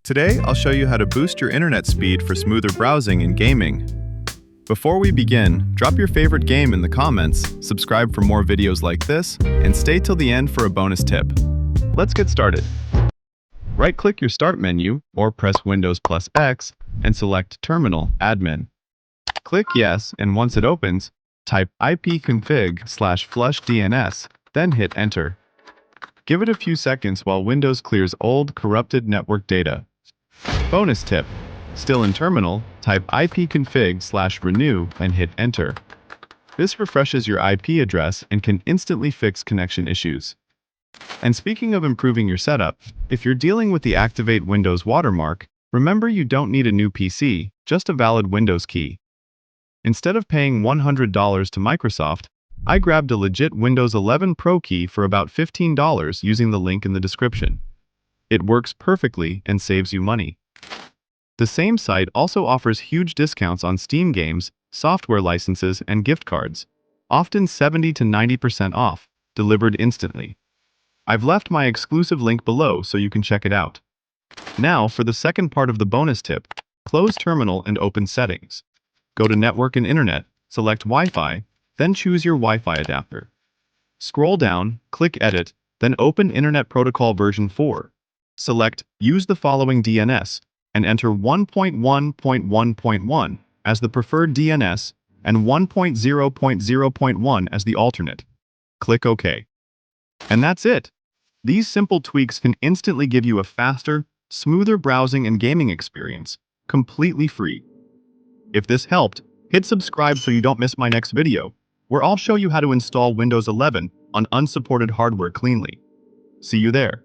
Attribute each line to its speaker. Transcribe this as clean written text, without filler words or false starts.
Speaker 1: Today, I'll show you how to boost your internet speed for smoother browsing and gaming. Before we begin, drop your favorite game in the comments, subscribe for more videos like this, and stay till the end for a bonus tip. Let's get started. Right-click your Start menu, or press Windows plus X, and select Terminal Admin. Click Yes, and once it opens, type ipconfig/flushdns, then hit Enter. Give it a few seconds while Windows clears old, corrupted network data. Bonus tip: still in Terminal, type ipconfig/renew and hit Enter. This refreshes your IP address and can instantly fix connection issues. And speaking of improving your setup, if you're dealing with the Activate Windows watermark, remember you don't need a new PC, just a valid Windows key. Instead of paying $100 to Microsoft, I grabbed a legit Windows 11 Pro key for about $15 using the link in the description. It works perfectly and saves you money. The same site also offers huge discounts on Steam games, software licenses, and gift cards, often 70 to 90% off, delivered instantly. I've left my exclusive link below so you can check it out. Now, for the second part of the bonus tip, close Terminal and open Settings. Go to Network and Internet, select Wi-Fi, then choose your Wi-Fi adapter. Scroll down, click Edit, then open Internet Protocol version 4. Select Use the following DNS, and enter 1.1.1.1 as the preferred DNS and 1.0.0.1 as the alternate. Click OK. And that's it! These simple tweaks can instantly give you a faster, smoother browsing and gaming experience, completely free. If this helped, hit subscribe so you don't miss my next video, where I'll show you how to install Windows 11 on unsupported hardware cleanly. See you there.